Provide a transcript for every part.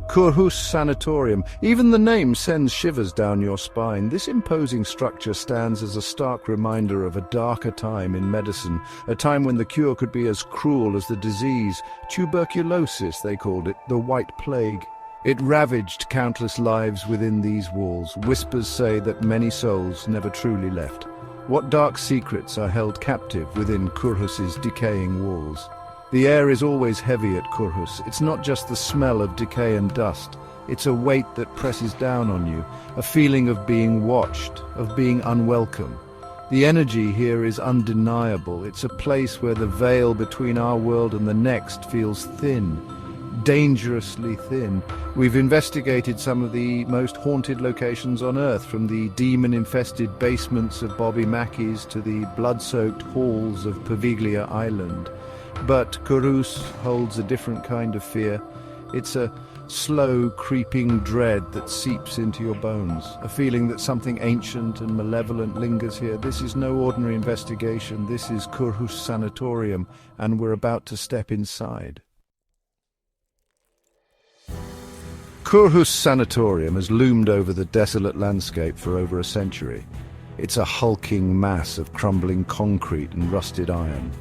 Kurhus Sanatorium. Even the name sends shivers down your spine. This imposing structure stands as a stark reminder of a darker time in medicine, a time when the cure could be as cruel as the disease. Tuberculosis, they called it, the White Plague. It ravaged countless lives within these walls. Whispers say that many souls never truly left. What dark secrets are held captive within Kurhus's decaying walls? The air is always heavy at Kurhus. It's not just the smell of decay and dust. It's a weight that presses down on you, a feeling of being watched, of being unwelcome. The energy here is undeniable. It's a place where the veil between our world and the next feels thin, dangerously thin. We've investigated some of the most haunted locations on Earth, from the demon-infested basements of Bobby Mackey's to the blood-soaked halls of Paviglia Island. But Kurhus holds a different kind of fear. It's a slow, creeping dread that seeps into your bones, a feeling that something ancient and malevolent lingers here. This is no ordinary investigation. This is Kurhus Sanatorium, and we're about to step inside. Kurhus Sanatorium has loomed over the desolate landscape for over a century. It's a hulking mass of crumbling concrete and rusted iron.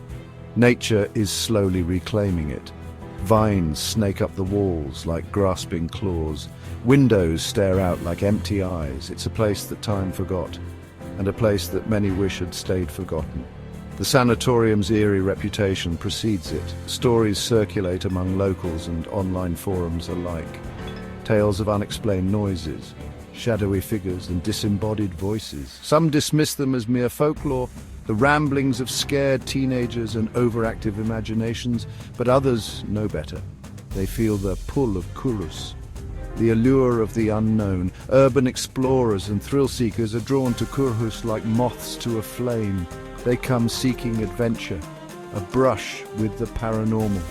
Nature is slowly reclaiming it. Vines snake up the walls like grasping claws. Windows stare out like empty eyes. It's a place that time forgot, and a place that many wish had stayed forgotten. The sanatorium's eerie reputation precedes it. Stories circulate among locals and online forums alike. Tales of unexplained noises, shadowy figures and disembodied voices. Some dismiss them as mere folklore, the ramblings of scared teenagers and overactive imaginations, but others know better. They feel the pull of Kurhus, the allure of the unknown. Urban explorers and thrill-seekers are drawn to Kurhus like moths to a flame. They come seeking adventure, a brush with the paranormal.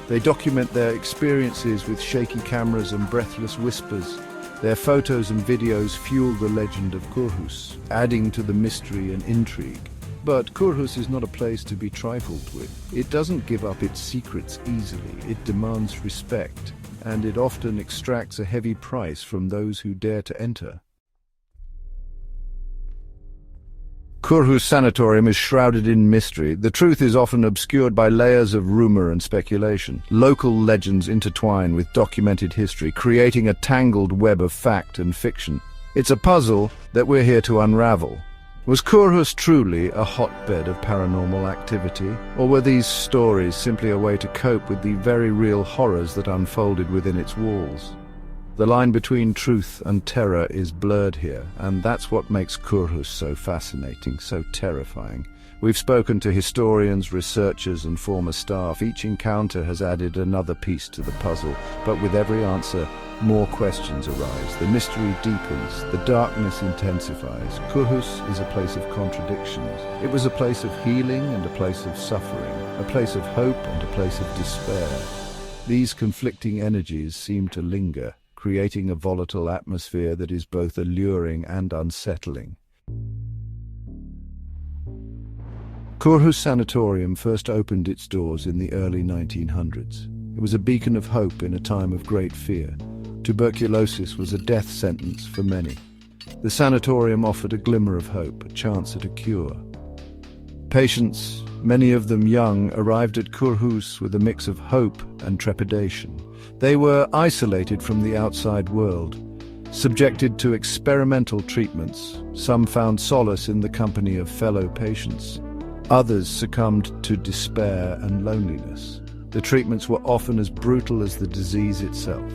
They document their experiences with shaky cameras and breathless whispers. Their photos and videos fuel the legend of Kurhus, adding to the mystery and intrigue. But Kurhus is not a place to be trifled with. It doesn't give up its secrets easily. It demands respect, and it often extracts a heavy price from those who dare to enter. Kurhus Sanatorium is shrouded in mystery. The truth is often obscured by layers of rumor and speculation. Local legends intertwine with documented history, creating a tangled web of fact and fiction. It's a puzzle that we're here to unravel. Was Kurhus truly a hotbed of paranormal activity, or were these stories simply a way to cope with the very real horrors that unfolded within its walls? The line between truth and terror is blurred here, and that's what makes Kurhus so fascinating, so terrifying. We've spoken to historians, researchers, and former staff. Each encounter has added another piece to the puzzle, but with every answer, more questions arise. The mystery deepens, the darkness intensifies. Kurhus is a place of contradictions. It was a place of healing and a place of suffering, a place of hope and a place of despair. These conflicting energies seem to linger, creating a volatile atmosphere that is both alluring and unsettling. Kurhus Sanatorium first opened its doors in the early 1900s. It was a beacon of hope in a time of great fear. Tuberculosis was a death sentence for many. The sanatorium offered a glimmer of hope, a chance at a cure. Patients, many of them young, arrived at Kurhus with a mix of hope and trepidation. They were isolated from the outside world, subjected to experimental treatments. Some found solace in the company of fellow patients. Others succumbed to despair and loneliness. The treatments were often as brutal as the disease itself.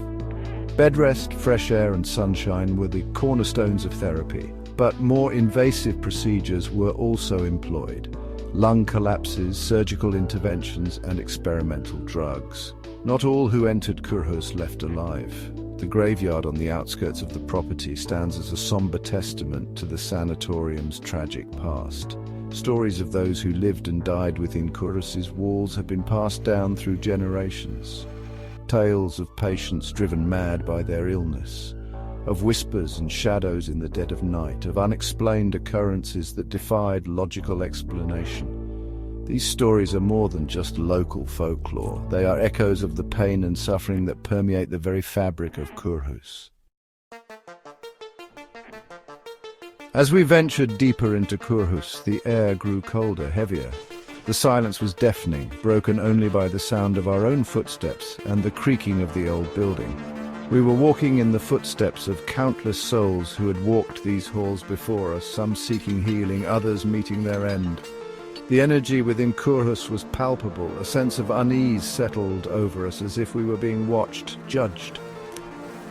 Bed rest, fresh air and sunshine were the cornerstones of therapy, but more invasive procedures were also employed. Lung collapses, surgical interventions and experimental drugs. Not all who entered Kurhus left alive. The graveyard on the outskirts of the property stands as a somber testament to the sanatorium's tragic past. Stories of those who lived and died within Kurhus's walls have been passed down through generations. Tales of patients driven mad by their illness, of whispers and shadows in the dead of night, of unexplained occurrences that defied logical explanation. These stories are more than just local folklore. They are echoes of the pain and suffering that permeate the very fabric of Kurhus. As we ventured deeper into Kurhus, the air grew colder, heavier. The silence was deafening, broken only by the sound of our own footsteps and the creaking of the old building. We were walking in the footsteps of countless souls who had walked these halls before us, some seeking healing, others meeting their end. The energy within Kurhus was palpable. A sense of unease settled over us as if we were being watched, judged.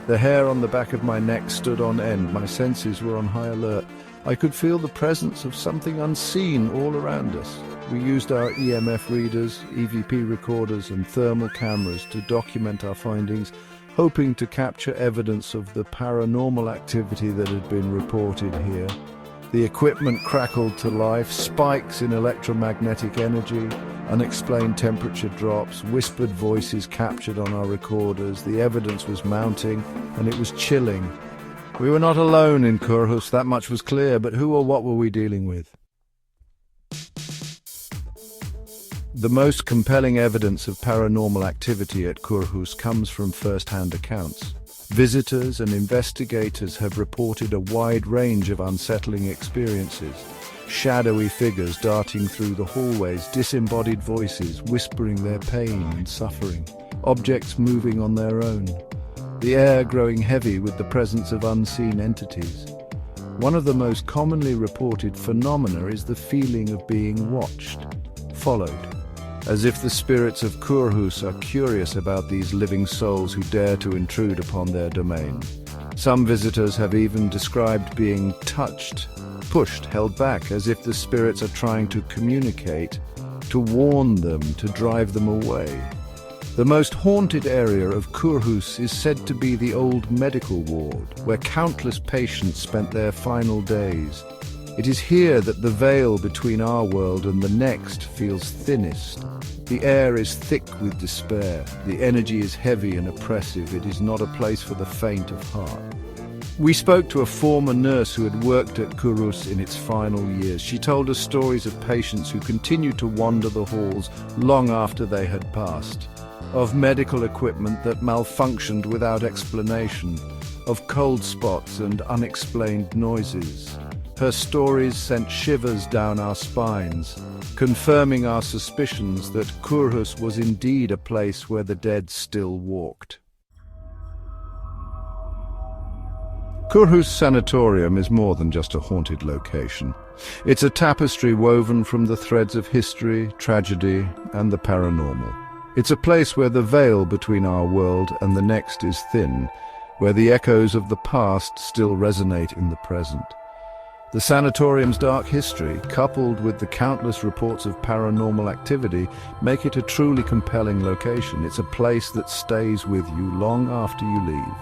The hair on the back of my neck stood on end. My senses were on high alert. I could feel the presence of something unseen all around us. We used our EMF readers, EVP recorders and thermal cameras to document our findings, hoping to capture evidence of the paranormal activity that had been reported here. The equipment crackled to life, spikes in electromagnetic energy, unexplained temperature drops, whispered voices captured on our recorders. The evidence was mounting, and it was chilling. We were not alone in Kurhus, that much was clear, but who or what were we dealing with? The most compelling evidence of paranormal activity at Kurhus comes from first-hand accounts. Visitors and investigators have reported a wide range of unsettling experiences. Shadowy figures darting through the hallways, disembodied voices whispering their pain and suffering, objects moving on their own, the air growing heavy with the presence of unseen entities. One of the most commonly reported phenomena is the feeling of being watched, followed, as if the spirits of Kurhus are curious about these living souls who dare to intrude upon their domain. Some visitors have even described being touched, pushed, held back, as if the spirits are trying to communicate, to warn them, to drive them away. The most haunted area of Kurhus is said to be the old medical ward, where countless patients spent their final days. It is here that the veil between our world and the next feels thinnest. The air is thick with despair. The energy is heavy and oppressive. It is not a place for the faint of heart. We spoke to a former nurse who had worked at Kurhus in its final years. She told us stories of patients who continued to wander the halls long after they had passed, of medical equipment that malfunctioned without explanation, of cold spots and unexplained noises. Her stories sent shivers down our spines, confirming our suspicions that Kurhus was indeed a place where the dead still walked. Kurhus Sanatorium is more than just a haunted location. It's a tapestry woven from the threads of history, tragedy, and the paranormal. It's a place where the veil between our world and the next is thin, where the echoes of the past still resonate in the present. The sanatorium's dark history, coupled with the countless reports of paranormal activity, make it a truly compelling location. It's a place that stays with you long after you leave.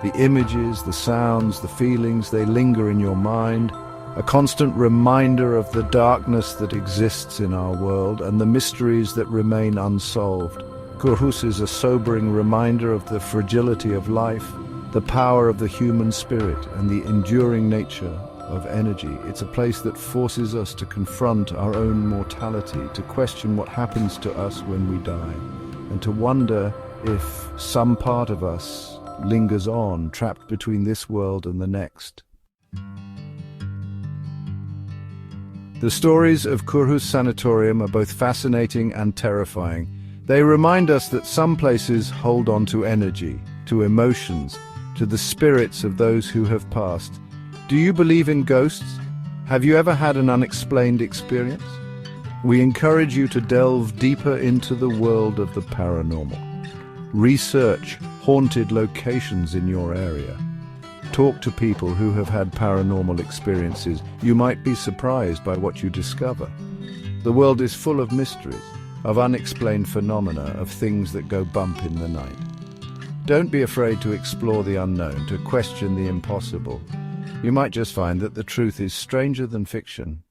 The images, the sounds, the feelings, they linger in your mind, a constant reminder of the darkness that exists in our world and the mysteries that remain unsolved. Kurhus is a sobering reminder of the fragility of life, the power of the human spirit, and the enduring nature of energy. It's a place that forces us to confront our own mortality, to question what happens to us when we die, and to wonder if some part of us lingers on, trapped between this world and the next. The stories of Kurhus Sanatorium are both fascinating and terrifying. They remind us that some places hold on to energy, to emotions, to the spirits of those who have passed. Do you believe in ghosts? Have you ever had an unexplained experience? We encourage you to delve deeper into the world of the paranormal. Research haunted locations in your area. Talk to people who have had paranormal experiences. You might be surprised by what you discover. The world is full of mysteries, of unexplained phenomena, of things that go bump in the night. Don't be afraid to explore the unknown, to question the impossible. You might just find that the truth is stranger than fiction.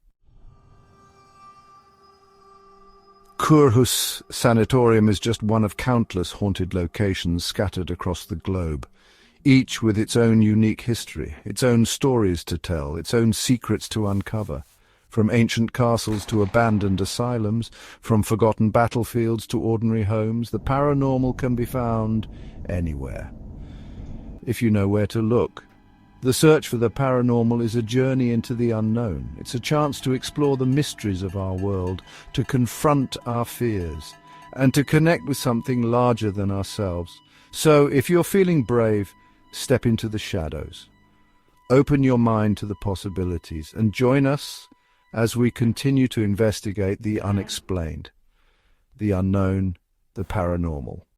Kurhus Sanatorium is just one of countless haunted locations scattered across the globe, each with its own unique history, its own stories to tell, its own secrets to uncover. From ancient castles to abandoned asylums, from forgotten battlefields to ordinary homes, the paranormal can be found anywhere, if you know where to look. The search for the paranormal is a journey into the unknown. It's a chance to explore the mysteries of our world, to confront our fears, and to connect with something larger than ourselves. So, if you're feeling brave, step into the shadows. Open your mind to the possibilities and join us as we continue to investigate the unexplained, the unknown, the paranormal.